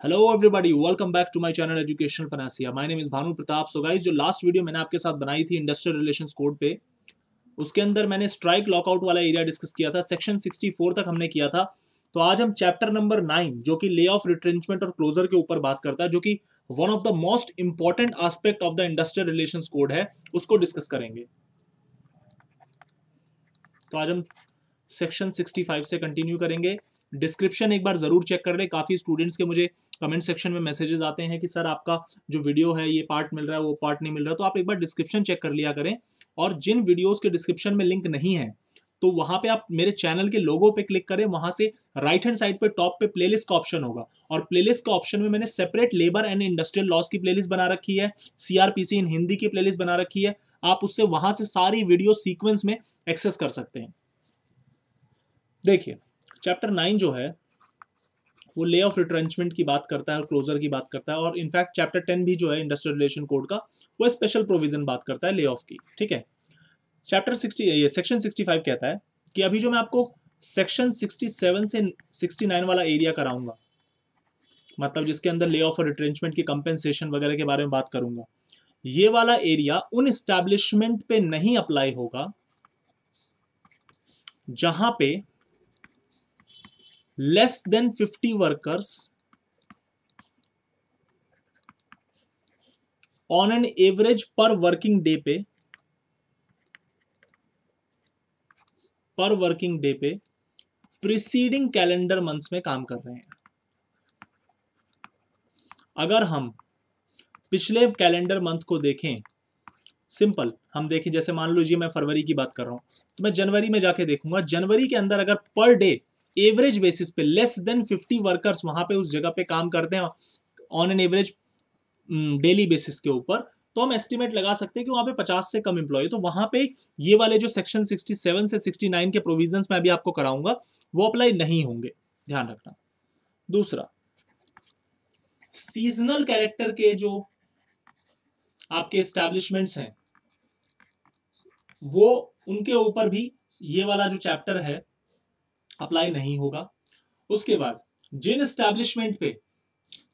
Hello everybody, welcome back to my channel educational panacea. My name is Bhanu Pratap. So guys, जो last video मैंने आपके साथ बनाई थी इंडस्ट्रियल रिलेशंस कोड पे, उसके अंदर मैंने स्ट्राइक लॉकआउट वाला एरिया डिस्कस किया था। सेक्शन 64 तक हमने किया था। तो आज हम चैप्टर नंबर 9 जो कि ले ऑफ, रिट्रेंचमेंट और क्लोजर के ऊपर बात करता है, जो कि one of the most important aspect of the industrial relations code है, उसको डिस्कस करेंगे। तो आज हम सेक्शन 65 से कंटिन्यू करेंगे। डिस्क्रिप्शन एक बार जरूर चेक कर ले। काफी स्टूडेंट्स के मुझे कमेंट सेक्शन में मैसेजेस आते हैं कि सर आपका जो वीडियो है ये पार्ट मिल रहा है, वो पार्ट नहीं मिल रहा। तो आप एक बार डिस्क्रिप्शन चेक कर लिया करें। और जिन वीडियोस के डिस्क्रिप्शन में लिंक नहीं है, तो वहां पे आप मेरे चैनल के लोगो पे क्लिक करें। वहां से राइट हैंड साइड पे टॉप पे प्लेलिस्ट का ऑप्शन होगा, और प्लेलिस्ट का ऑप्शन में मैंने separate labour and industrial loss की प्लेलिस्ट बना रखी है, सीआरपीसी इन हिंदी की प्लेलिस्ट बना रखी है। आप उससे वहां से सारी वीडियो सीक्वेंस में एक्सेस कर सकते हैं। देखिए, चैप्टर 9 जो है वो ले ऑफ रिट्रेंचमेंट की बात करता है और क्लोजर की बात करता है। और इनफैक्ट चैप्टर 10 भी जो है इंडस्ट्रियल रिलेशन कोड का, वो स्पेशल प्रोविजन बात करता है ले ऑफ की। ठीक है, चैप्टर 60 ये सेक्शन 65 कहता है कि अभी जो मैं आपको सेक्शन 67 से 69 वाला एरिया कराऊंगा, मतलब जिसके अंदर ले ऑफ और रिट्रेंचमेंट की कंपेंसेशन वगैरह के बारे में बात करूंगा, ये वाला एरिया उन एस्टैब्लिशमेंट पे नहीं अप्लाई होगा जहां पे less than 50 workers on an average पर वर्किंग डे पे प्रीसीडिंग कैलेंडर मंथ्स में काम कर रहे हैं। अगर हम पिछले कैलेंडर मंथ को देखें, सिंपल हम देखें, जैसे मान लीजिए मैं फरवरी की बात कर रहा हूं, तो मैं जनवरी में जाके देखूंगा। जनवरी के अंदर अगर पर डे एवरेज बेसिस पे लेस देन 50 वर्कर्स वहां पे उस जगह पे काम करते हैं on an average daily basis के ऊपर, तो हम एस्टिमेट लगा सकते हैं कि वहां पे 50 से कम एम्प्लॉय। तो वहां पे ये वाले जो सेक्शन 67 से 69 के प्रोविजंस मैं अभी आपको कराऊंगा, वो अप्लाई नहीं होंगे, ध्यान रखना। दूसरा, सीजनल कैरेक्टर के जो आपके एस्टैब्लिशमेंट्स हैं, वो उनके ऊपर भी ये वाला जो चैप्टर है अप्लाई नहीं होगा। उसके बाद जिन एस्टैब्लिशमेंट पे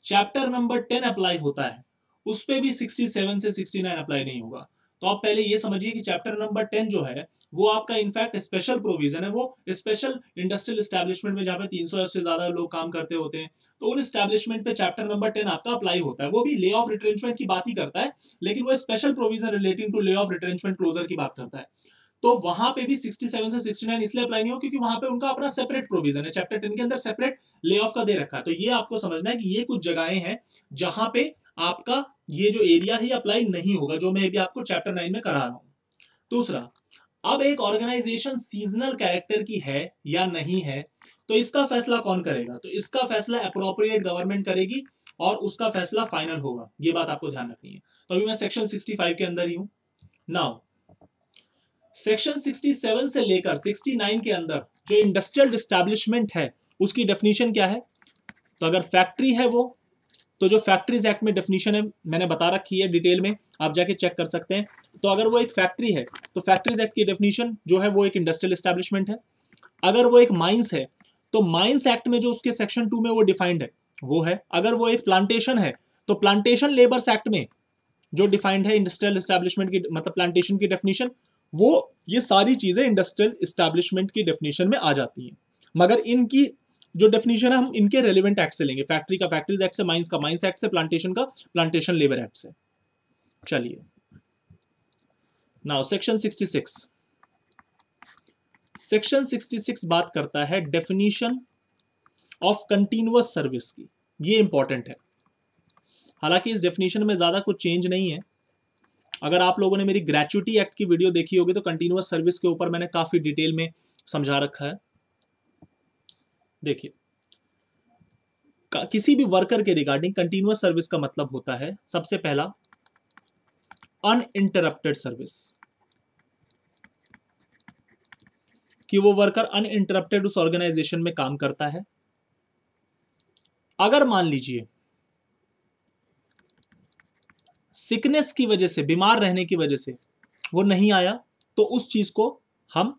चैप्टर नंबर 10 अप्लाई होता है, उस पे भी 67 से 69 अप्लाई नहीं होगा। तो आप पहले ये समझिए कि चैप्टर नंबर 10 जो है वो आपका इनफैक्ट स्पेशल प्रोविजन है। वो स्पेशल इंडस्ट्रियल एस्टैब्लिशमेंट में जहां पे 300 से ज्यादा लोग काम करते होते हैं, तो उन एस्टैब्लिशमेंट पे चैप्टर नंबर 10 आपका अप्लाई होता है। वो भी ले ऑफ रिट्रेंचमेंट की बात ही करता है, लेकिन वो special provision relating to lay off retrenchment closure की बात करता है। तो वहां पे भी 67 से 69 इसलिए अप्लाई नहीं हो क्योंकि वहां पे उनका अपना सेपरेट प्रोविजन है, चैप्टर 10 के अंदर सेपरेट ले ऑफ का दे रखा है। तो ये आपको समझना है कि ये कुछ जगहें हैं जहां पे आपका ये जो एरिया ही अप्लाई नहीं होगा, जो मैं अभी आपको चैप्टर 9 में करा रहा हूं। दूसरा, अब एक ऑर्गेनाइजेशन सीजनल कैरेक्टर की है या नहीं है, तो इसका फैसला कौन करेगा? तो इसका फैसला अप्रोप्रिएट गवर्नमेंट करेगी और उसका फैसला फाइनल होगा। ये बात आपको ध्यान रखनी है। तो अभी मैं सेक्शन 65 के अंदर ही हूं। नाउ सेक्शन 67 से लेकर 69 के अंदर जो इंडस्ट्रियल एस्टैब्लिशमेंट है, उसकी डेफिनेशन क्या है? तो अगर फैक्ट्री है वो, तो जो फैक्ट्रीज एक्ट में डेफिनेशन है मैंने बता रखी है डिटेल में, आप जाके चेक कर सकते हैं। तो अगर वो एक फैक्ट्री है, तो फैक्ट्रीज एक्ट की डेफिनेशन जो है वो एक इंडस्ट्रियल एस्टैब्लिशमेंट है। अगर वो एक माइंस है, तो माइंस एक्ट में जो उसके सेक्शन 2 में वो डिफाइंड है वो है। अगर वो एक प्लांटेशन है, तो प्लांटेशन लेबर्स एक्ट में जो डिफाइंड है इंडस्ट्रियल एस्टैब्लिशमेंट की, मतलब प्लांटेशन की डेफिनेशन, वो ये सारी चीजें इंडस्ट्रियल एस्टैब्लिशमेंट की डेफिनेशन में आ जाती हैं। मगर इनकी जो डेफिनेशन है हम इनके रेलेवेंट एक्ट से लेंगे। फैक्ट्री का फैक्ट्रीज एक्ट से, माइंस का माइंस एक्ट से, प्लांटेशन का प्लांटेशन लेबर एक्ट से। चलिए, नाउ सेक्शन 66। सेक्शन 66 बात करता है डेफिनेशन ऑफ कंटिन्यूअस सर्विस की। ये इंपॉर्टेंट है। हालांकि इस डेफिनेशन में ज्यादा कुछ चेंज नहीं है। अगर आप लोगों ने मेरी ग्रेचुटी एक्ट की वीडियो देखी होगी, तो कंटिन्यूअस सर्विस के ऊपर मैंने काफी डिटेल में समझा रखा है। देखिए, किसी भी वर्कर के रिगार्डिंग कंटिन्यूअस सर्विस का मतलब होता है, सबसे पहला, अनइंटरप्टेड सर्विस, कि वो वर्कर अनइंटरप्टेड उस ऑर्गेनाइजेशन में काम करता है। अगर मान लीजिए सिकनेस की वजह से, बीमार रहने की वजह से वो नहीं आया, तो उस चीज को हम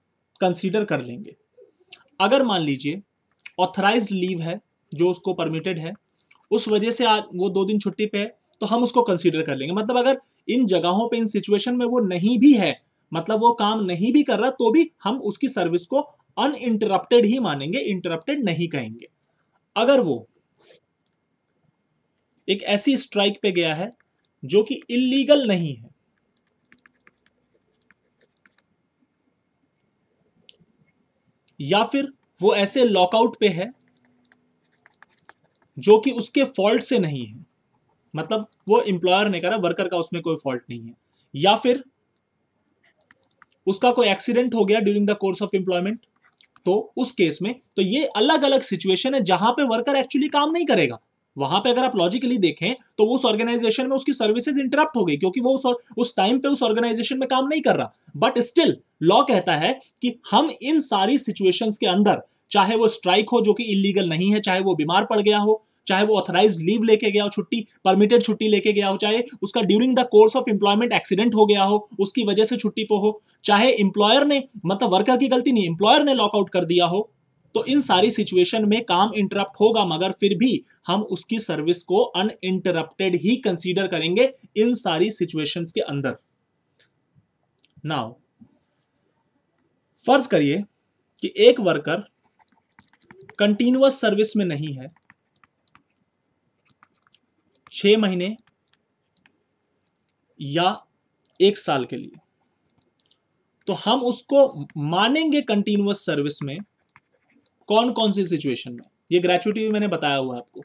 कंसीडर कर लेंगे। अगर मान लीजिए ऑथराइज्ड लीव है जो उसको परमिटेड है, उस वजह से आज वो 2 दिन छुट्टी पे है, तो हम उसको कंसीडर कर लेंगे। मतलब अगर इन जगहों पे, इन सिचुएशन में वो नहीं भी है, मतलब वो काम नहीं भी कर रहा, तो भी हम उसकी सर्विस को अनइंटरप्टेड ही मानेंगे, इंटरप्टेड नहीं कहेंगे। अगर वो एक ऐसी स्ट्राइक पे गया है जो कि इलीगल नहीं है, या फिर वो ऐसे लॉकआउट पे है जो कि उसके फॉल्ट से नहीं है, मतलब वो एम्प्लॉयर ने करा, वर्कर का उसमें कोई फॉल्ट नहीं है, या फिर उसका कोई एक्सीडेंट हो गया during the course of employment, तो उस केस में तो ये अलग अलग सिचुएशन है जहां पे वर्कर एक्चुअली काम नहीं करेगा। वहां पे अगर आप लॉजिकली देखें तो वो उस ऑर्गेनाइजेशन में उसकी सर्विसेज इंटरप्ट हो गई, क्योंकि वो उस टाइम पे उस ऑर्गेनाइजेशन में काम नहीं कर रहा। बट स्टिल लॉ कहता है कि हम इन सारी सिचुएशंस के अंदर, चाहे वो स्ट्राइक हो जो कि इलीगल नहीं है, चाहे वो बीमार पड़ गया हो, चाहे वो ऑथराइज लीव लेके गया हो, छुट्टी, परमिटेड छुट्टी लेके गया हो, चाहे उसका during the course of employment accident हो गया हो, उसकी वजह से छुट्टी पे हो, चाहे एम्प्लॉयर ने, मतलब वर्कर की गलती नहीं, एम्प्लॉयर ने लॉकआउट कर दिया हो, तो इन सारी सिचुएशन में काम इंटरप्ट होगा, मगर फिर भी हम उसकी सर्विस को अनइंटरप्टेड ही कंसीडर करेंगे इन सारी सिचुएशंस के अंदर। नाउ फर्ज करिए कि एक वर्कर कंटिन्यूअस सर्विस में नहीं है 6 महीने या 1 साल के लिए, तो हम उसको मानेंगे कंटिन्यूअस सर्विस में कौन कौन सी सिचुएशन में। ये ग्रेचुइटी भी मैंने बताया हुआ है आपको।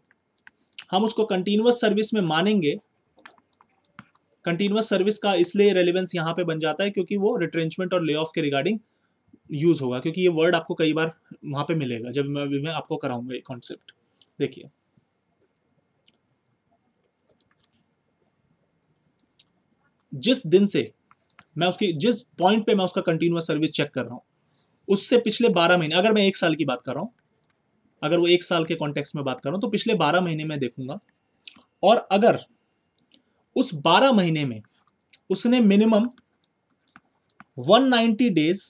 हम उसको कंटिन्यूअस सर्विस में मानेंगे। कंटिन्यूअस सर्विस का इसलिए रेलेवेंस यहां पे बन जाता है क्योंकि वो रिट्रेंचमेंट और ले ऑफ के रिगार्डिंग यूज होगा, क्योंकि ये वर्ड आपको कई बार वहां पे मिलेगा जब मैं आपको कराऊंगा ये कॉन्सेप्ट। देखिए, जिस दिन से मैं उसकी, जिस पॉइंट पे मैं उसका कंटिन्यूअस सर्विस चेक कर रहा हूं, उससे पिछले 12 महीने, अगर मैं 1 साल की बात कर रहा हूं, अगर वो 1 साल के कॉन्टेक्स्ट में बात कर रहा हूं, तो पिछले 12 महीने में देखूंगा, और अगर उस 12 महीने में उसने मिनिमम 190 डेज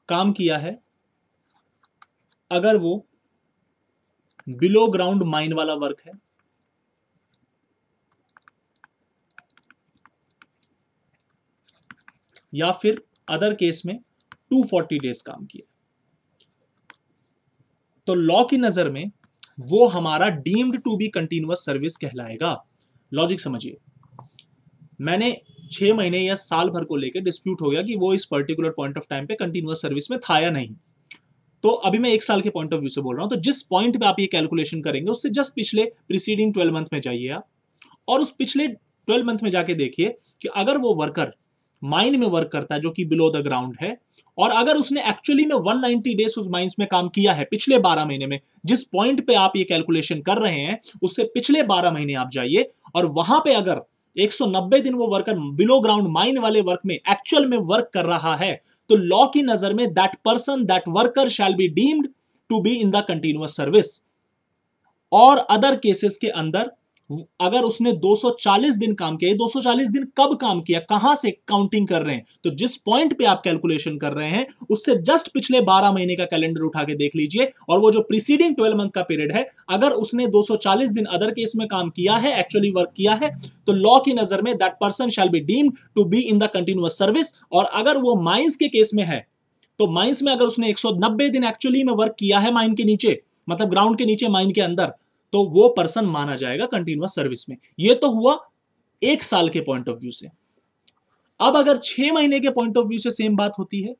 काम किया है, अगर वो बिलो ग्राउंड माइन वाला वर्क है, या फिर अदर केस में 240 डेज काम किया, तो लॉ की नजर में वो हमारा deemed to be continuous service कहलाएगा। लॉजिक समझिए, मैंने 6 महीने या साल भर को लेकर डिस्प्यूट हो गया कि वो इस पर्टिकुलर पॉइंट ऑफ टाइम पे कंटिन्यूअस सर्विस में था या नहीं, तो अभी मैं 1 साल के पॉइंट ऑफ व्यू से बोल रहा हूं। तो जिस पॉइंट पे आप ये कैलकुलेशन करेंगे उससे जस्ट पिछले प्रीसीडिंग 12 मंथ में जाइए आप, और उस पिछले 12 मंथ में जाके देखिए कि अगर वो वर्कर माइन में वर्क करता है जो कि बिलो द ग्राउंड है, और अगर उसने एक्चुअली में 190 डेज उस माइंस में काम किया है पिछले 12 महीने में, जिस पॉइंट पे आप ये कैलकुलेशन कर रहे हैं उससे पिछले 12 महीने आप जाइए, और वहां पे अगर 190 दिन वो वर्कर बिलो ग्राउंड माइन वाले वर्क में एक्चुअल में वर्क कर रहा है, तो लॉ की नजर में that person, that worker shall be deemed to be in the continuous service. और अदर केसेस के अंदर अगर उसने 240 दिन काम किया, 240 दिन कब काम किया, कहां से काउंटिंग कर रहे हैं, तो जिस पॉइंट पे आप कैलकुलेशन कर रहे हैं उससे जस्ट पिछले 12 महीने का कैलेंडर उठा के देख लीजिए, और वो जो प्रीसीडिंग 12 मंथ का पीरियड है, अगर उसने 240 दिन अदर केस में काम किया है, एक्चुअली वर्क किया है, तो लॉ की नजर में that person shall be deemed to be in the continuous service. और अगर वो माइंस के केस में है, तो माइंस में अगर उसने 190 दिन एक्चुअली में वर्क किया है माइन के नीचे, मतलब ग्राउंड के नीचे माइन के अंदर, तो वो पर्सन माना जाएगा कंटिन्यूअस सर्विस में। ये तो हुआ 1 साल के पॉइंट ऑफ व्यू से। अब अगर 6 महीने के पॉइंट ऑफ व्यू से सेम बात होती है,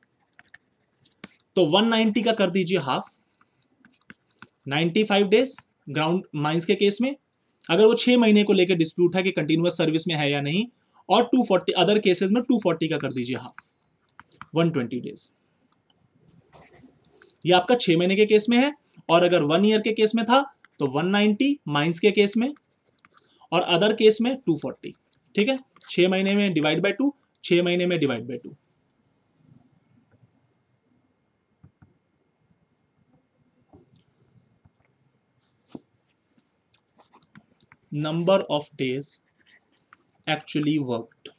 तो 190 का कर दीजिए हाफ, 95 डेज ग्राउंड माइंस के केस में, अगर वो 6 महीने को लेकर डिस्प्यूट है कि कंटिन्यूअस सर्विस में है या नहीं, और 240 अदर केसेस में 240 का कर दीजिए हाफ, 120 डेज। ये आपका 6 महीने के केस में है, और अगर 1 ईयर के केस में था तो 190 माइंस के केस में, और अदर केस में 240। ठीक है, 6 महीने में डिवाइड बाय 2, 6 महीने में divide by 2। Number of days actually worked.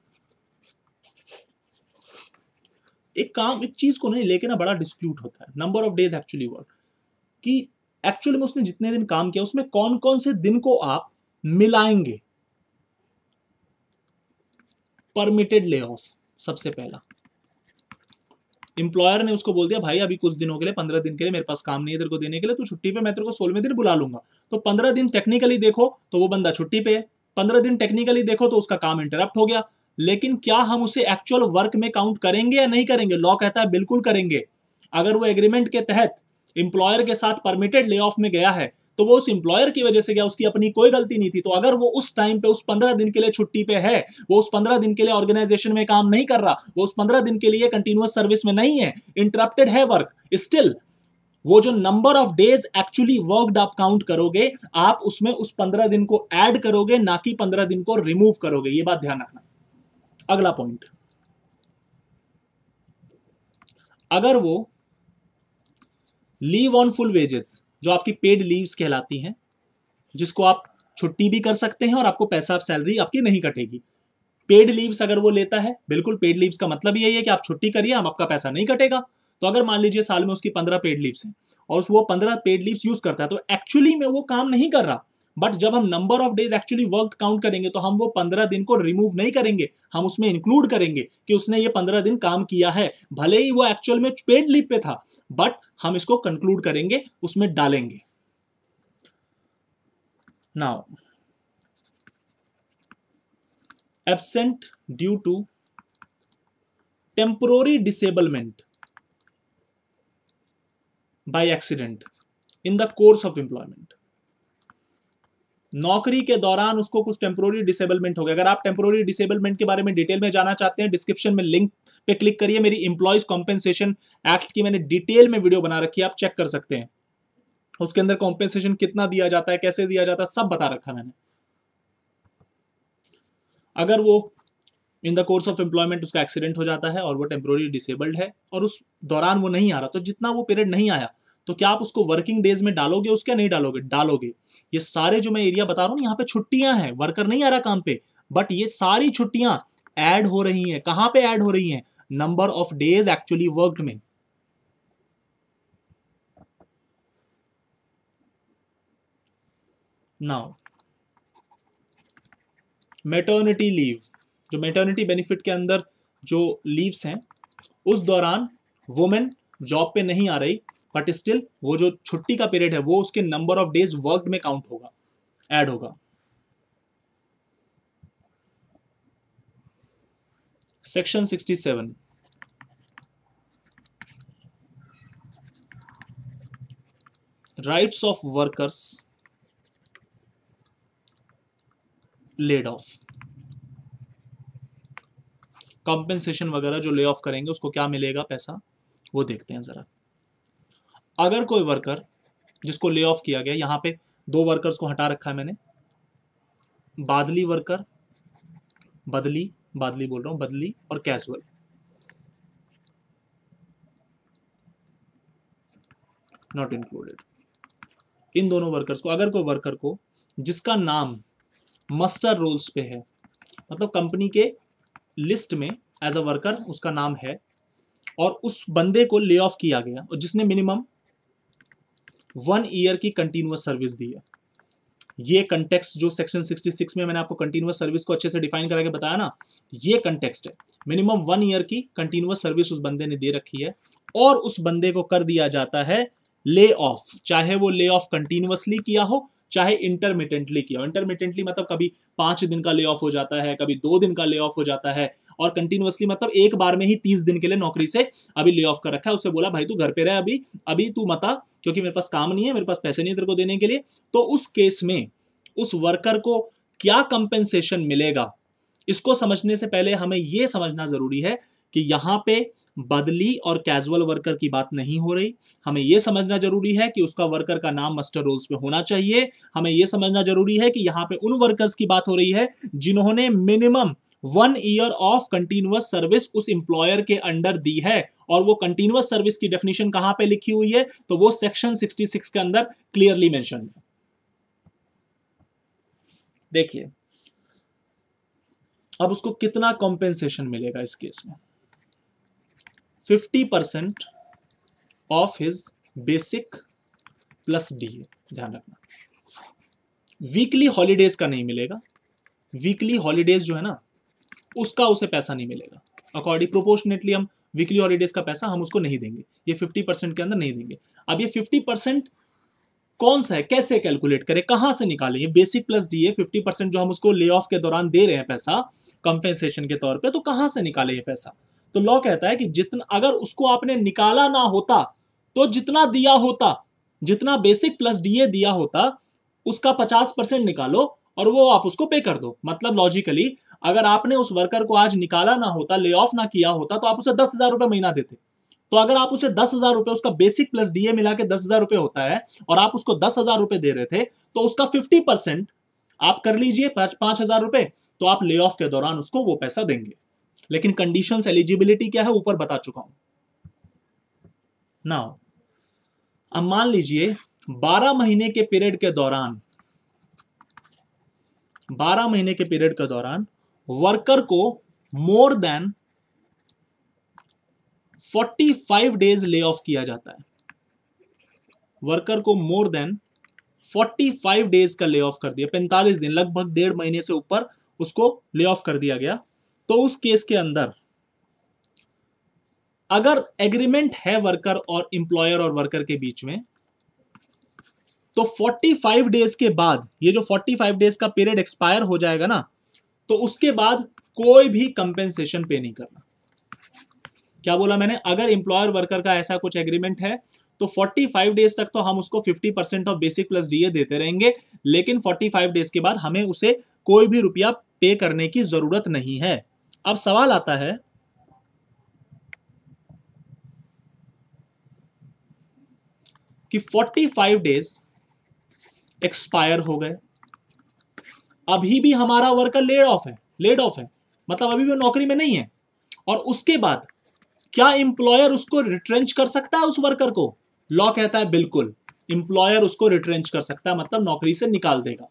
एक चीज को नहीं लेके ना बड़ा डिस्प्यूट होता है, number of days actually work, कि एक्चुअली में उसने जितने दिन काम किया उसमें कौन कौन से दिन को आप मिलाएंगे परमिटेड ले ऑफ। सबसे पहला एम्प्लॉयर ने उसको बोल दिया भाई अभी कुछ दिनों के लिए 15 दिन के लिए मेरे पास काम नहीं है तेरे को देने के लिए, तू छुट्टी पे, मैं तेरे को 16वें दिन बुला लूंगा। तो 15 दिन टेक्निकली देखो तो वो बंदा छुट्टी पे है, 15 दिन टेक्निकली देखो तो उसका काम इंटरप्ट हो गया। लेकिन क्या हम उसे एक्चुअल वर्क में काउंट करेंगे या नहीं करेंगे? लॉ कहता है बिल्कुल करेंगे। अगर वो एग्रीमेंट के तहत एम्प्लॉयर के साथ परमिटेड ले ऑफ में गया है तो वो उस एम्प्लॉयर की वजह से गया, उसकी अपनी कोई गलती नहीं थी। तो अगर वो उस टाइम पे उस 15 दिन के लिए छुट्टी पे है, वो उस 15 दिन के लिए ऑर्गेनाइजेशन में काम नहीं कर रहा, वो उस 15 दिन के लिए कंटिन्यूअस सर्विस में नहीं है, इंटरप्टेड है वर्क, स्टिल वो जो number of days actually worked आप काउंट करोगे, आप उसमें उस 15 दिन को ऐड करोगे, ना कि 15 दिन को रिमूव करोगे। ये बात ध्यान रखना। अगला पॉइंट, अगर वो लीव ऑन फुल वेजेस, जो आपकी पेड लीव्स कहलाती हैं, जिसको आप छुट्टी भी कर सकते हैं और आपको पैसा सैलरी आपकी नहीं कटेगी, पेड लीव्स अगर वो लेता है, बिल्कुल पेड लीव्स का मतलब यही है कि आप छुट्टी करिए, हम आपका पैसा नहीं कटेगा। तो अगर मान लीजिए साल में उसकी 15 पेड लीव्स हैं और वो 15 पेड लीव्स यूज करता है, तो एक्चुअली में वो काम नहीं कर रहा, बट जब हम number of days actually work count करेंगे तो हम वो 15 दिन को रिमूव नहीं करेंगे, हम उसमें इंक्लूड करेंगे कि उसने ये 15 दिन काम किया है, भले ही वो एक्चुअल में पेड लीव पे था, बट हम इसको कंक्लूड करेंगे, उसमें डालेंगे। Now absent due to temporary disablement by accident in the course of employment, नौकरी के दौरान उसको कुछ टेम्पोररी डिसेबलमेंट हो गया। अगर आप टेम्पोररी डिसेबलमेंट के बारे में डिटेल में जाना चाहते हैं, डिस्क्रिप्शन में लिंक पे क्लिक करिए, मेरी एम्प्लॉयज कॉम्पेंसेशन एक्ट की मैंने डिटेल में वीडियो बना रखी है, आप चेक कर सकते हैं। उसके अंदर कॉम्पेंसेशन कितना दिया जाता है, कैसे दिया जाता है, सब बता रखा मैंने। अगर वो इन द कोर्स ऑफ एम्प्लॉयमेंट उसका एक्सीडेंट हो जाता है और वो टेम्पोररी डिसेबल्ड है और उस दौरान वो नहीं आ रहा, तो जितना वो पीरियड नहीं आया, तो क्या आप उसको वर्किंग डेज में डालोगे, उसके नहीं डालोगे? डालोगे। ये सारे जो मैं एरिया बता रहा हूं, यहाँ पे छुट्टियां हैं, वर्कर नहीं आ रहा काम पे, बट ये सारी छुट्टियां ऐड हो रही हैं। कहां पे ऐड हो रही हैं? Number of days actually worked में। नाउ मैटरनिटी लीव, जो मैटरनिटी बेनिफिट के अंदर जो लीव्स हैं, उस दौरान वुमेन जॉब पे नहीं आ रही, बट स्टिल वो जो छुट्टी का पीरियड है वो उसके नंबर ऑफ डेज वर्कड में काउंट होगा, ऐड होगा। Section 67, rights of workers laid off, compensation वगैरह जो ले ऑफ करेंगे उसको क्या मिलेगा पैसा, वो देखते हैं जरा। अगर कोई वर्कर जिसको ले ऑफ किया गया, यहां पे दो वर्कर्स को हटा रखा है मैंने, बादली वर्कर, बदली, बादली बोल रहा हूं, बदली और कैजुअल, नॉट इंक्लूडेड। इन दोनों वर्कर्स को, अगर कोई वर्कर को जिसका नाम मस्टर रोल्स पे है, मतलब कंपनी के लिस्ट में एज अ वर्कर उसका नाम है, और उस बंदे को ले ऑफ किया गया और जिसने मिनिमम 1 ईयर की कंटिन्यूअस सर्विस दी है, ये कंटेक्स्ट जो सेक्शन 66 में मैंने आपको कंटिन्यूअस सर्विस को अच्छे से डिफाइन करा के बताया ना, ये कंटेक्स्ट है। मिनिमम 1 ईयर की कंटिन्यूअस सर्विस उस बंदे ने दे रखी है और उस बंदे को कर दिया जाता है ले ऑफ, चाहे वो ले ऑफ कंटिन्यूअसली किया हो चाहे इंटरमिटेंटली किया हो। इंटरमिटेंटली मतलब कभी 5 दिन का ले ऑफ हो जाता है, कभी 2 दिन का ले ऑफ हो जाता है, और कंटिन्यूअसली मतलब एक बार में ही 30 दिन के लिए नौकरी से अभी ले ऑफ कर रखा है। उससे बोला भाई तू घर पे रह, अभी अभी तू मत आ, क्योंकि मेरे पास काम नहीं है, मेरे पास पैसे नहीं है तेरे को देने के लिए। तो उस केस में उस वर्कर को क्या कंपेंसेशन मिलेगा, इसको समझने से पहले हमें यह समझना जरूरी है कि यहां पे बदली और कैजुअल वर्कर की बात नहीं हो रही। हमें यह समझना जरूरी है कि उसका वर्कर का नाम मस्टर रोल्स पे होना चाहिए। हमें यह समझना जरूरी है कि यहां पे उन वर्कर्स की बात हो रही है जिन्होंने minimum 1 year of continuous service उस इंप्लॉयर के अंडर दी है, और वो कंटिन्यूअस सर्विस की डेफिनेशन कहां पे लिखी हुई है, तो वो सेक्शन 66 के अंदर क्लियरली मेंशन है। देखिए अब उसको कितना कॉम्पेंसेशन मिलेगा इस केस में, 50% of his basic plus DA, ध्यान रखना। वीकली हॉलीडेज का नहीं मिलेगा, वीकली हॉलीडेज जो है ना उसका उसे पैसा नहीं मिलेगा। अकॉर्डिंग प्रोपोर्शनेटली हम वीकली हॉलीडेज का पैसा हम उसको नहीं देंगे, ये 50% के अंदर नहीं देंगे। अब ये 50% कौन सा है, कैसे कैलकुलेट करें, कहां से निकालें, ये बेसिक प्लस डीए 50% जो हम उसको ले ऑफ के दौरान दे रहे हैं पैसा कंपेंसेशन के तौर पे, तो कहां से निकाले ये पैसा। तो लॉ कहता है कि जितना अगर उसको आपने निकाला ना होता तो जितना दिया होता, जितना बेसिक प्लस डीए दिया होता उसका 50% निकालो और वो आप उसको पे कर दो। मतलब लॉजिकली अगर आपने उस वर्कर को आज निकाला ना होता, ले ऑफ ना किया होता, तो आप उसे 10,000 रुपए महीना देते। तो अगर आप उसे 10,000 रुपए, उसका बेसिक प्लस डीए मिला के 10,000 रुपए होता है और आप उसको 10,000 रुपए दे रहे थे, तो उसका 50% आप कर लीजिए 5,000 रुपए, तो आप ले ऑफ के दौरान उसको वो पैसा देंगे। लेकिन कंडीशंस, एलिजिबिलिटी क्या है ऊपर बता चुका हूं। नाउ अब मान लीजिए 12 महीने के पीरियड के दौरान, 12 महीने के पीरियड के दौरान वर्कर को more than 45 days lay off किया जाता है। वर्कर को मोर देन 45 डेज का ले ऑफ कर दिया, 45 दिन, लगभग 1.5 महीने से ऊपर उसको ले ऑफ कर दिया गया। तो उस केस के अंदर अगर एग्रीमेंट है वर्कर और एम्प्लॉयर और वर्कर के बीच में, तो 45 डेज के बाद, ये जो 45 डेज का पीरियड एक्सपायर हो जाएगा ना, तो उसके बाद कोई भी कंपेंसेशन पे नहीं करना। क्या बोला मैंने, अगर एम्प्लॉयर वर्कर का ऐसा कुछ एग्रीमेंट है तो 45 डेज तक तो हम उसको 50% ऑफ बेसिक प्लस डीए देते रहेंगे, लेकिन 45 डेज के बाद हमें उसे कोई भी रुपया पे करने की जरूरत नहीं है। अब सवाल आता है कि 45 डेज एक्सपायर हो गए, अभी भी हमारा वर्कर लेड ऑफ है, मतलब अभी भी नौकरी में नहीं है, और उसके बाद क्या एम्प्लॉयर उसको रिट्रेंच कर सकता है उस वर्कर को? लॉ कहता है बिल्कुल, एम्प्लॉयर उसको रिट्रेंच कर सकता है, मतलब नौकरी से निकाल देगा।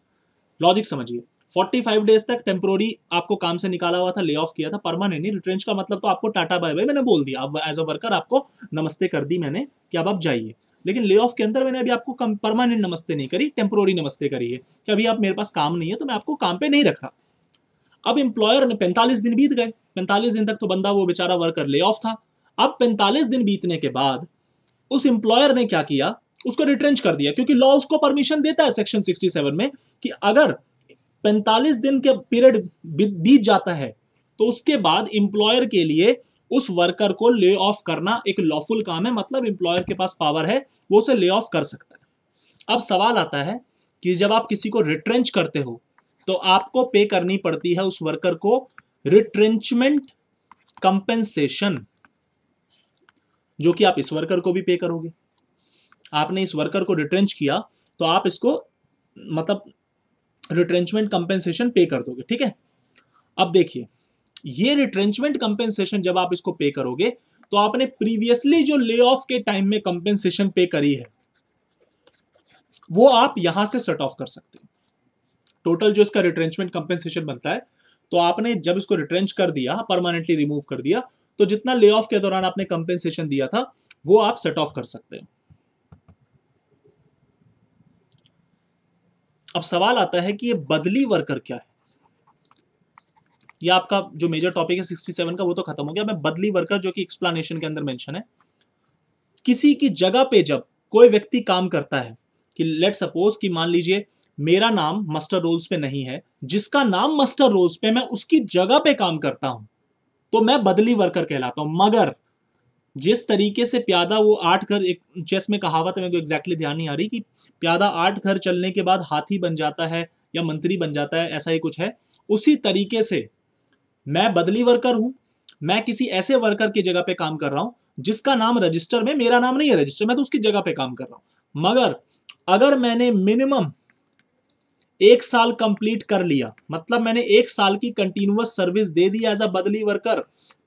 लॉजिक समझिए, 45 डेज तक टेम्पोररी आपको काम से निकाला हुआ था, ले ऑफ किया था, परमानेंट नहीं। रिट्रेंच का मतलब तो आपको टाटा बाय बाय मैंने बोल दिया, अब एज अ वर्कर आपको नमस्ते कर दी मैंने कि अब आप जाइए। लेकिन ले ऑफ के अंदर मैंने अभी आपको परमानेंट नमस्ते नहीं करी, टेम्पोररी नमस्ते करी है कि अभी आप मेरे पास काम नहीं है तो मैं आपको काम पे नहीं रख रहा। अब एम्प्लॉयर ने 45 दिन बीत गए, 45 दिन तक तो बंदा वो बेचारा वर्कर ले ऑफ था। अब 45 दिन बीतने के बाद उस एम्प्लॉयर ने क्या किया, उसको रिट्रेंच कर दिया, क्योंकि लॉ उसको परमिशन देता है सेक्शन 67 में कि अगर 45 दिन के पीरियड बीत जाता है तो उसके बाद एम्प्लॉयर के लिए उस वर्कर को ले ऑफ करना एक लॉफुल काम है, मतलब एम्प्लॉयर के पास पावर है, वो उसे ले ऑफ कर सकता है। अब सवाल आता है कि जब आप किसी को रिट्रेंच करते हो तो आपको पे करनी पड़ती है उस वर्कर को रिट्रेंचमेंट कंपेंसेशन, जो कि आप इस वर्कर को भी पे करोगे। आपने इस वर्कर को रिट्रेंच किया तो आप इसको मतलब रिट्रेंचमेंट कंपेंसेशन पे कर दोगे, ठीक है। अब देखिए, ये रिट्रेंचमेंट कंपेंसेशन जब आप इसको पे करोगे तो आपने प्रीवियसली जो ले ऑफ के टाइम में कंपेंसेशन पे करी है वो आप यहां से सेट ऑफ कर सकते हो। टोटल जो इसका रिट्रेंचमेंट कंपेंसेशन बनता है, तो आपने जब इसको रिट्रेंच कर दिया, परमानेंटली रिमूव कर दिया, तो जितना ले ऑफ के दौरान आपने कंपेंसेशन दिया था वो आप सेट ऑफ कर सकते हो। अब सवाल आता है कि ये बदली वर्कर क्या है। ये आपका जो मेजर टॉपिक है 67 का वो तो खत्म हो गया। मैं बदली वर्कर, जो कि एक्सप्लेनेशन के अंदर मेंशन है, किसी की जगह पे जब कोई व्यक्ति काम करता है, कि लेट सपोज कि मान लीजिए मेरा नाम मास्टर रोल्स पे नहीं है, जिसका नाम मास्टर रोल्स पे, मैं उसकी जगह पे काम करता हूं, तो मैं बदली वर्कर कहलाता हूं। मगर जिस तरीके से प्यादा वो 8 घर, एक चेस में कहावत है, मेरे को एग्जैक्टली ध्यान नहीं आ रही, कि प्यादा 8 घर चलने के बाद हाथी बन जाता है या मंत्री बन जाता है, ऐसा ही कुछ है। उसी तरीके से मैं बदली वर्कर हूं, मैं किसी ऐसे वर्कर की जगह पे काम कर रहा हूं जिसका नाम रजिस्टर में, मेरा नाम नहीं है रजिस्टर, मैं तो उसकी जगह पे काम कर रहा हूं। मगर अगर मैंने मिनिमम 1 साल कंप्लीट कर लिया, मतलब मैंने 1 साल की कंटिन्यूअस सर्विस दे दी एज अ बदली वर्कर,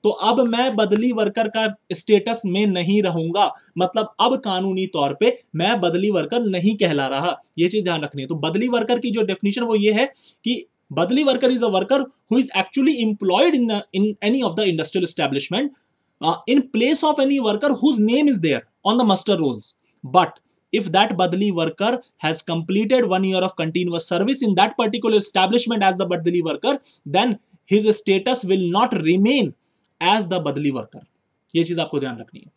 तो अब मैं बदली वर्कर का स्टेटस में नहीं रहूंगा, मतलब अब कानूनी तौर पे मैं बदली वर्कर नहीं कहला रहा। ये चीज ध्यान रखनी है। तो बदली वर्कर की जो डेफिनेशन वो ये है कि बदली worker is a worker who is actually employed in any of the industrial establishment in place of any worker whose name is there on the muster rolls, but if that badali worker has completed 1 year of continuous service in that particular establishment as the badali worker, then his status will not remain as the badali worker. ये चीज आपको ध्यान रखनी है.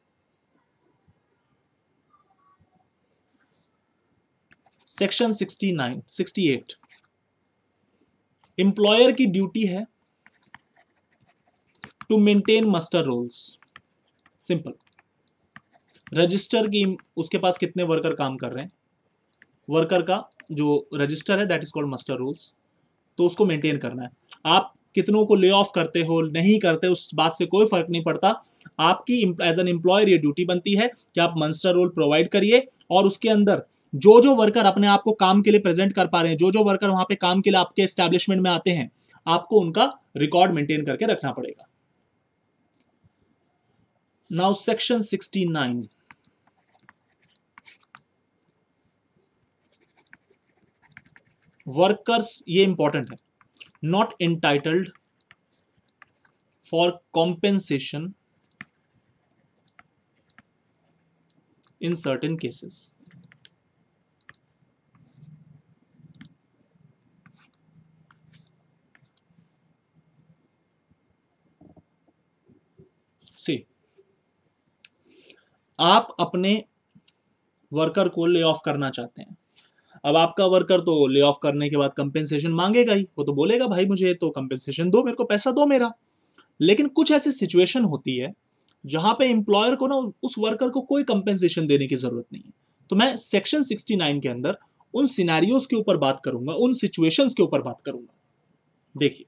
Section 68 employer की duty है to maintain muster rolls. Simple. Register की उसके पास कितने वर्कर काम कर रहे हैं, वर्कर का जो रजिस्टर है that is called muster rules, तो उसको मेंटेन करना है. आप कितनों को ले ऑफ करते हो नहीं करते उस बात से कोई फर्क नहीं पड़ता. आपकी एज एन एम्प्लॉयर ये ड्यूटी बनती है कि आप मस्टर रोल प्रोवाइड करिए और उसके अंदर जो जो वर्कर अपने आप को काम के लिए प्रेजेंट कर पा रहे हैं, जो जो वर्कर वहां पे काम के लिए आपके एस्टेब्लिशमेंट में आते हैं, आपको उनका रिकॉर्ड मेंटेन करके रखना पड़ेगा. नाउ सेक्शन 69 वर्कर्स, ये इंपॉर्टेंट है, not entitled for compensation in certain cases. See, आप अपने वर्कर को ले ऑफ करना चाहते हैं. अब आपका वर्कर तो ले ऑफ करने के बाद कंपेंसेशन मांगेगा ही, वो तो बोलेगा भाई मुझे तो कंपेंसेशन दो, मेरे को पैसा दो मेरा. लेकिन कुछ ऐसी सिचुएशन होती है जहां पे एम्प्लॉयर को ना उस वर्कर को कोई कंपेंसेशन देने की जरूरत नहीं है. तो मैं सेक्शन 69 के अंदर उन सिनेरियोज के ऊपर बात करूंगा, उन सिचुएशंस के ऊपर बात करूंगा. देखिए,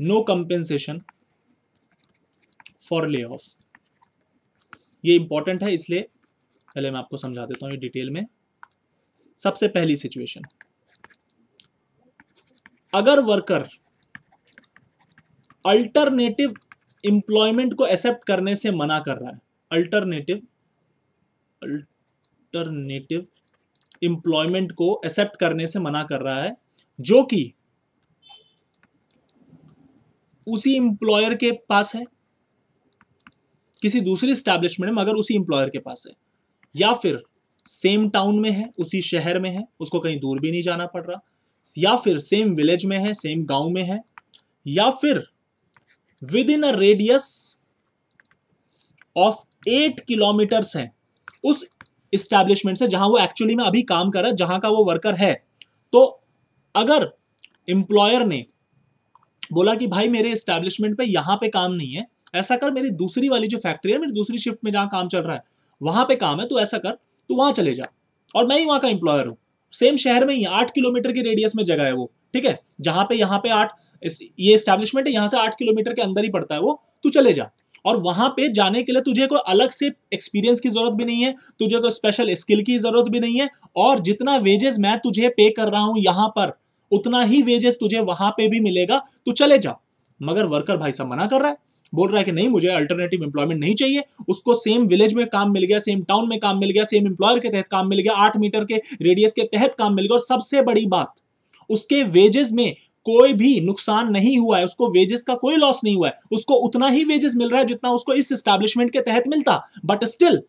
no compensation for lay off. ये इंपॉर्टेंट है, इसलिए पहले मैं आपको समझा देता हूं ये डिटेल में. सबसे पहली सिचुएशन, अगर वर्कर अल्टरनेटिव एम्प्लॉयमेंट को एक्सेप्ट करने से मना कर रहा है, अल्टरनेटिव एम्प्लॉयमेंट को एक्सेप्ट करने से मना कर रहा है, जो कि उसी एम्प्लॉयर के पास है, किसी दूसरी एस्टैब्लिशमेंट में मगर उसी एम्प्लॉयर के पास है, या फिर सेम टाउन में है, उसी शहर में है, उसको कहीं दूर भी नहीं जाना पड़ रहा, या फिर सेम विलेज में है, सेम गांव में है, या फिर with in a radius of 8 kilometres है उस एस्टैब्लिशमेंट से जहां वो एक्चुअली में अभी काम कर रहा है, जहां का वो वर्कर है. तो अगर एम्प्लॉयर ने बोला कि भाई मेरे एस्टैब्लिशमेंट पे यहां पे काम नहीं है, ऐसा कर मेरी दूसरी वाली जो फैक्ट्री है, मेरी दूसरी शिफ्ट में जहां काम चल रहा है वहां पे काम है, तो ऐसा कर तू वहां चले जा और मैं ही वहां का एम्प्लॉयर हूं, सेम शहर में ही 8 किलोमीटर के रेडियस में जगह है वो, ठीक है, जहां पे यहाँ पे 8 ये एस्टैब्लिशमेंट है, यहां से 8 किलोमीटर के अंदर ही पड़ता है वो, तू चले जा. और वहां पे जाने के लिए तुझे कोई अलग से एक्सपीरियंस की जरूरत भी नहीं है, तुझे कोई स्पेशल स्किल की जरूरत भी नहीं है, और जितना वेजेस मैं तुझे पे कर रहा हूं यहां पर उतना ही वेजेस तुझे वहां पे भी मिलेगा, तू चले जा. मगर वर्कर भाई साहब मना कर रहा है, बोल रहा है कि नहीं मुझे अल्टरनेटिव एम्प्लॉयमेंट नहीं चाहिए. उसको सेम विलेज में काम मिल गया, सेम टाउन में काम मिल गया, सेम एम्प्लॉयर के तहत काम मिल गया, 8 मीटर के रेडियस के तहत काम मिल गया, और सबसे बड़ी बात उसके वेजेस में कोई भी नुकसान नहीं हुआ है, उसको वेजेस का कोई लॉस नहीं हुआ है, उसको उतना ही वेजेस मिल रहा है जितना उसको इस एस्टैब्लिशमेंट के तहत मिलता. But still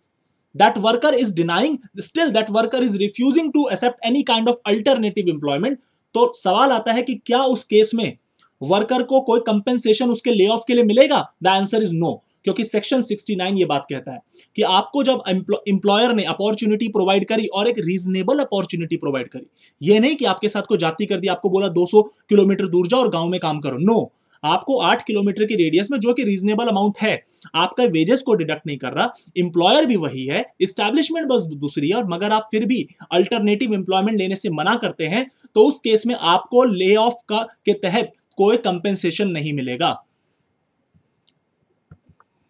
that worker is denying, still that worker is refusing to accept any kind of alternative employment. तो सवाल आता है कि क्या उस केस में वर्कर को कोई कंपेंसेशन उसके ले ऑफ के लिए मिलेगा? द आंसर इज नो, क्योंकि सेक्शन 69 ये बात कहता है कि आपको जब एम्प्लॉयर ने अपॉर्चुनिटी प्रोवाइड करी और एक रीजनेबल अपॉर्चुनिटी प्रोवाइड करी, ये नहीं कि आपके साथ को जाती कर दी, आपको बोला 200 किलोमीटर दूर जाओ और गांव में काम करो. नो, आपको 8 किलोमीटर की रेडियस में, जो कि रीजनेबल अमाउंट है, आपका वेजेस को डिडक्ट नहीं कर रहा, एम्प्लॉयर भी वही है, एस्टैब्लिशमेंट बस दूसरी है, और मगर आप फिर भी अल्टरनेटिव एम्प्लॉयमेंट लेने से मना करते हैं, तो उस केस में आपको ले ऑफ का के तहत कोई कंपेंसेशन नहीं मिलेगा.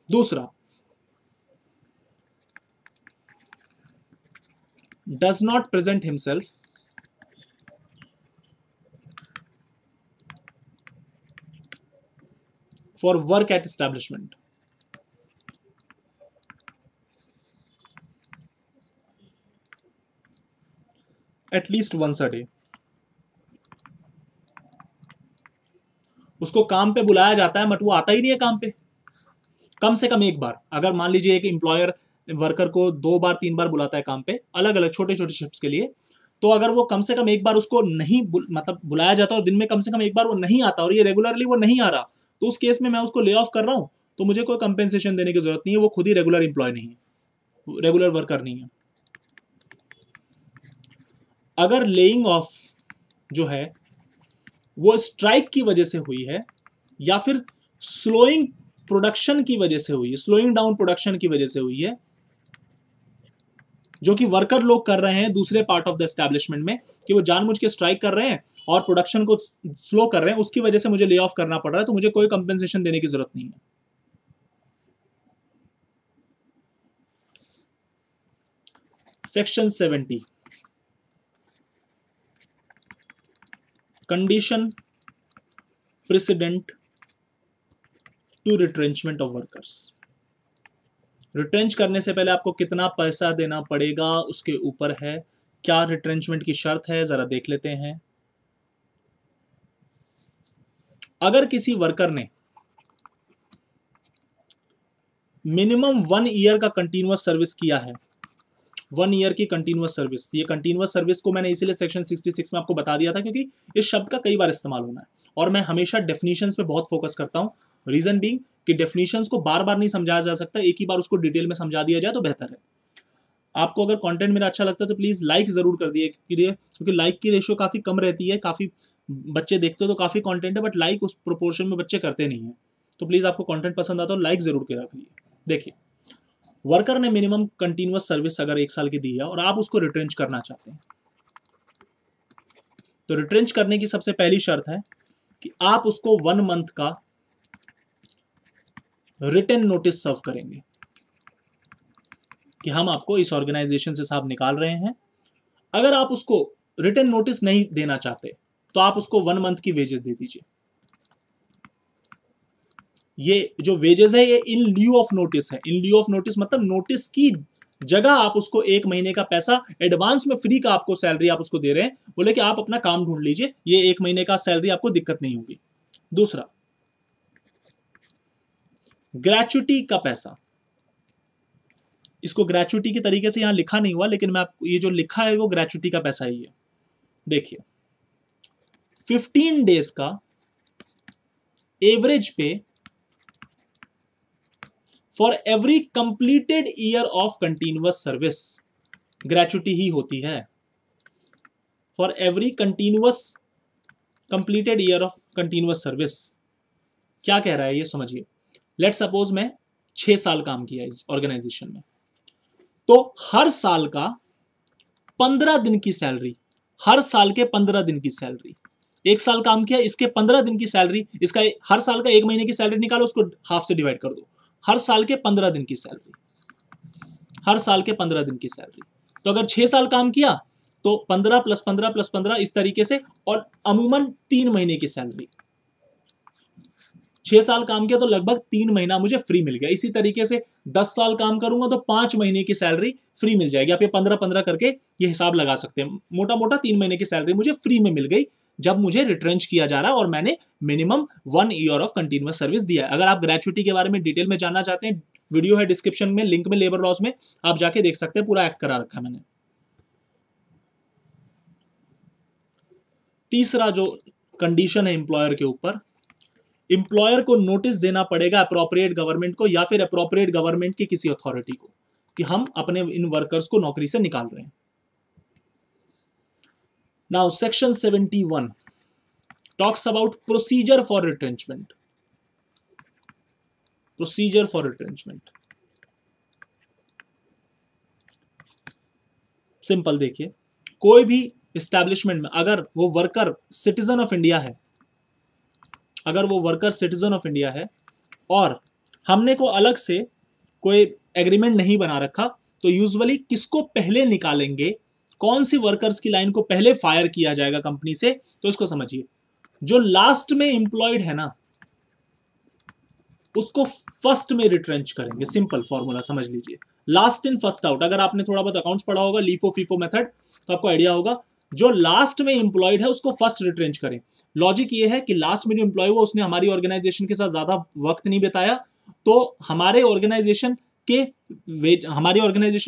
दूसरा, does not present himself for work at establishment. At least once a day. उसको काम पे बुलाया जाता है बट वो आता ही नहीं है काम पे. कम से कम एक बार, अगर मान लीजिए एक एम्प्लॉयर वर्कर को 2 बार 3 बार बुलाता है काम पे, अलग अलग छोटे छोटे शिफ्ट्स के लिए, तो अगर वो कम से कम एक बार उसको नहीं मतलब बुलाया जाता है और दिन में कम से कम एक बार वो नहीं आता और ये रेगुलरली वो नहीं आ रहा, तो उस केस में मैं उसको ले ऑफ कर रहा हूं, तो मुझे कोई कंपेंसेशन देने की जरूरत नहीं है, वो खुद ही रेगुलर एम्प्लॉय नहीं है, रेगुलर वर्कर नहीं है। अगर लेइंग ऑफ जो है वो स्ट्राइक की वजह से हुई है या फिर स्लोइंग प्रोडक्शन की वजह से हुई है, स्लोइंग डाउन प्रोडक्शन की वजह से हुई है, जो कि वर्कर लोग कर रहे हैं दूसरे पार्ट ऑफ द एस्टैब्लिशमेंट में, कि वो जानबूझ के स्ट्राइक कर रहे हैं और प्रोडक्शन को स्लो कर रहे हैं, उसकी वजह से मुझे ले ऑफ करना पड़ रहा है, तो मुझे कोई कंपेंसेशन देने की जरूरत नहीं है। Section 70 condition precedent to retrenchment of workers. Retrench करने से पहले आपको कितना पैसा देना पड़ेगा उसके ऊपर है। क्या रिट्रेंचमेंट की शर्त है जरा देख लेते हैं। अगर किसी वर्कर ने मिनिमम 1 ईयर का कंटिन्यूअस सर्विस किया है, 1 ईयर की कंटिन्यूअस सर्विस, ये कंटिन्यूअस सर्विस को मैंने इसीलिए सेक्शन 66 में आपको बता दिया था क्योंकि इस शब्द का कई बार इस्तेमाल होना है और मैं हमेशा डेफिनेशंस पे बहुत फोकस करता हूं। रीजन बीइंग कि डेफिनेशंस को बार बार नहीं समझाया जा सकता, एक ही बार उसको डिटेल में समझा दिया जाए तो बेहतर है। आपको अगर कंटेंट मेरा अच्छा लगता है तो प्लीज लाइक जरूर कर दिए, क्योंकि लाइक की रेशियो काफी कम रहती है, काफी बच्चे देखते हो तो काफी कंटेंट है बट लाइक उस प्रोपोर्शन में बच्चे करते नहीं है, तो प्लीज आपको कंटेंट पसंद आता हो लाइक जरूर के रखिए। देखिए, वर्कर ने मिनिमम कंटिन्यूअस सर्विस अगर 1 साल की दी है और आप उसको रिट्रेंच करना चाहते हैं, तो रिट्रेंच करने की सबसे पहली शर्त है कि आप उसको 1 मंथ का रिटन नोटिस सर्व करेंगे कि हम आपको इस ऑर्गेनाइजेशन से साहब निकाल रहे हैं। अगर आप उसको रिटन नोटिस नहीं देना चाहते तो आप उसको 1 मंथ की वेजेस दे दीजिए। ये जो वेजेस है ये इन ल्यू ऑफ नोटिस है। इन ल्यू ऑफ नोटिस मतलब नोटिस की जगह आप उसको 1 महीने का पैसा एडवांस में फ्री का आपको सैलरी आप उसको दे रहे हैं, बोले कि आप अपना काम ढूंढ लीजिए, ये 1 महीने का सैलरी आपको दिक्कत नहीं होगी। दूसरा, ग्रेचुटी का पैसा, इसको ग्रेचुटी के तरीके से यहां लिखा नहीं हुआ लेकिन मैं आपको ये जो लिखा है वो ग्रेचुटी का पैसा ही है। देखिए, 15 डेज का average pay for every completed year of continuous service, gratuity ही होती है। For every completed year of continuous service क्या कह रहा है ये समझिए। लेट सपोज मैं 6 साल काम किया इस ऑर्गेनाइजेशन में, तो हर साल का 15 दिन की सैलरी, हर साल के 15 दिन की सैलरी, 1 साल काम किया इसके 15 दिन की सैलरी, इसका हर साल का 1 महीने की सैलरी निकालो, उसको हाफ से डिवाइड कर दो, हर साल के 15 दिन की सैलरी, हर साल के 15 दिन की सैलरी। तो अगर 6 साल काम किया तो 15 + 15 + 15 इस तरीके से, और अमूमन 3 महीने की सैलरी। 6 साल काम किया तो लगभग 3 महीना मुझे फ्री मिल गया। इसी तरीके से 10 साल काम करूंगा तो 5 महीने की सैलरी फ्री मिल जाएगी। आप ये 15-15 करके ये हिसाब लगा सकते हैं। मोटा मोटा 3 महीने की सैलरी मुझे फ्री में मिल गई जब मुझे रिट्रेंच किया जा रहा है और मैंने minimum 1 year of continuous service दिया है। अगर आप ग्रेचुटी के बारे में डिटेल में जानना चाहते हैं, वीडियो है डिस्क्रिप्शन में, लिंक में लेबर लॉज में, आप जाके देख सकते हैं, पूरा एक्ट करा रखा है मैंने। तीसरा जो कंडीशन है एम्प्लॉयर के ऊपर, एम्प्लॉयर को नोटिस देना पड़ेगा अप्रोप्रिएट गवर्नमेंट को या फिर अप्रोप्रिएट गवर्नमेंट की किसी अथॉरिटी को कि हम अपने इन वर्कर्स को नौकरी से निकाल रहे हैं। Now section 71 talks about procedure for retrenchment. Procedure for retrenchment simple देखिए, कोई भी एस्टैब्लिशमेंट में अगर वो वर्कर सिटीजन ऑफ इंडिया है, अगर वो वर्कर सिटीजन ऑफ इंडिया है और हमने को अलग से कोई एग्रीमेंट नहीं बना रखा, तो यूजुअली किसको पहले निकालेंगे, कौन सी वर्कर्स की लाइन को पहले फायर किया जाएगा कंपनी से, तो इसको समझिए। जो लास्ट में एम्प्लॉयड है ना उसको फर्स्ट में रिट्रेंच करेंगे। सिंपल फॉर्मूला समझ लीजिए, लास्ट इन फर्स्ट आउट। अगर आपने थोड़ा बहुत अकाउंट्स पढ़ा होगा, लीफो फीफो मेथड, तो आपको आइडिया होगा। जो लास्ट में एम्प्लॉयड है उसको फर्स्ट रिट्रेंच करें। लॉजिक ये है कि लास्ट में जो एम्प्लॉय हुआ उसने हमारी ऑर्गेनाइजेशन के साथ ज्यादा वक्त नहीं बिताया, तो हमारे ऑर्गेनाइजेशन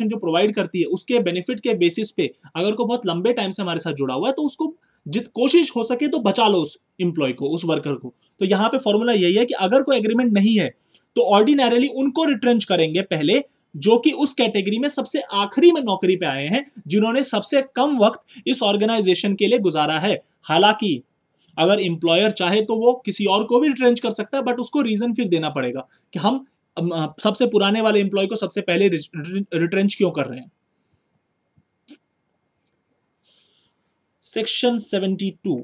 जो प्रोवाइड करती है उसके बेनिफिट के बेसिस पे अगर को बहुत लंबे टाइम से हमारे साथ जुड़ा हुआ है तो उसको जित कोशिश हो सके तो बचा लो उस एम्प्लॉय को, उस वर्कर को। तो यहाँ पे फॉर्मूला यही है कि अगर कोई एग्रीमेंट नहीं है तो ऑर्डिनरली उनको रिट्रेंच करेंगे पहले, जो कि उस कैटेगरी में सबसे आखिरी में नौकरी पे आए हैं, जिन्होंने सबसे कम वक्त इस ऑर्गेनाइजेशन के लिए गुजारा है। हालांकि अगर एम्प्लॉयर चाहे तो वो किसी और को भी रिट्रेंच कर सकता है, बट उसको रीजन फिर देना पड़ेगा कि हम सबसे पुराने वाले एम्प्लॉय को सबसे पहले रिट्रेंच क्यों कर रहे हैं। सेक्शन 72,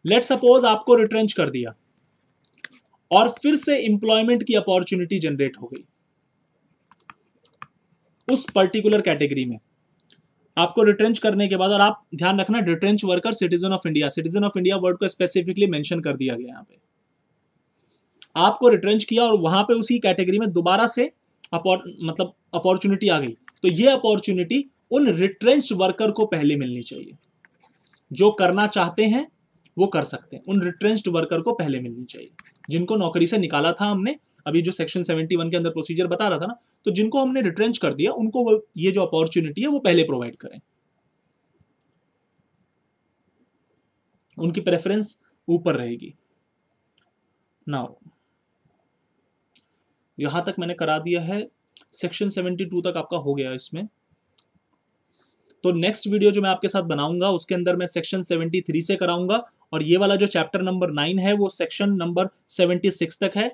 लेट सपोज आपको रिट्रेंच कर दिया और फिर से एम्प्लॉयमेंट की अपॉर्चुनिटी जनरेट हो गई उस पर्टिकुलर कैटेगरी में। आपको रिट्रेंच करने के बाद, और आप ध्यान रखना retrench worker citizen of India word को स्पेसिफिकली मेंशन कर दिया गया। यहां पे आपको रिट्रेंच किया और वहां पे उसी कैटेगरी में दोबारा से मतलब अपॉर्चुनिटी आ गई, तो ये अपॉर्चुनिटी उन रिट्रेंच वर्कर को पहले मिलनी चाहिए। जो करना चाहते हैं वो कर सकते हैं, उन रिट्रेंच्ड वर्कर को पहले मिलनी चाहिए। जिनको नौकरी से निकाला था हमने, अभी जो सेक्शन 71 के अंदर प्रोसीजर बता रहा था ना, तो जिनको हमने रिट्रेंच कर दिया उनको ये जो अपॉर्चुनिटी है वो पहले प्रोवाइड करें, उनकी प्रेफरेंस ऊपर रहेगी। नाउ यहां तक मैंने करा दिया है, सेक्शन 72 तक आपका हो गया इसमें। तो नेक्स्ट वीडियो जो मैं आपके साथ बनाऊंगा उसके अंदर मैं सेक्शन 73 से कराऊंगा, और ये वाला जो चैप्टर नंबर 9 है वो सेक्शन नंबर 76 तक है,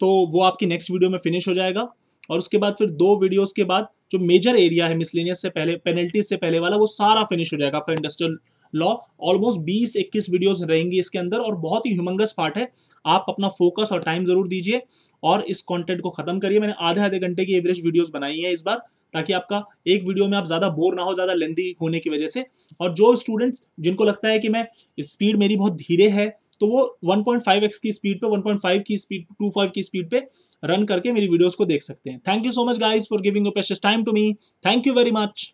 तो वो आपकी नेक्स्ट वीडियो में फिनिश हो जाएगा। और उसके बाद फिर 2 वीडियोस के बाद जो मेजर एरिया है मिसलेनियस से पहले, पेनल्टीज से पहले वाला, वो सारा फिनिश हो जाएगा आपका इंडस्ट्रियल लॉ। ऑलमोस्ट 20-21 वीडियोस रहेंगी इसके अंदर और बहुत ही ह्यूमंगस पार्ट है। आप अपना फोकस और टाइम जरूर दीजिए और इस कंटेंट को खत्म करिए। मैंने आधे घंटे की एवरेज वीडियोस बनाई है इस बार, ताकि आपका एक वीडियो में आप ज्यादा बोर ना हो, ज्यादा लेंदी होने की वजह से। और जो स्टूडेंट्स जिनको लगता है कि मैं स्पीड मेरी बहुत धीरे है, तो वो 1.5x की स्पीड पे, 1.5 की स्पीड, 2.5 की स्पीड पे रन करके मेरी वीडियोस को देख सकते हैं। Thank you so much guys for giving your precious time to me. Thank you very much.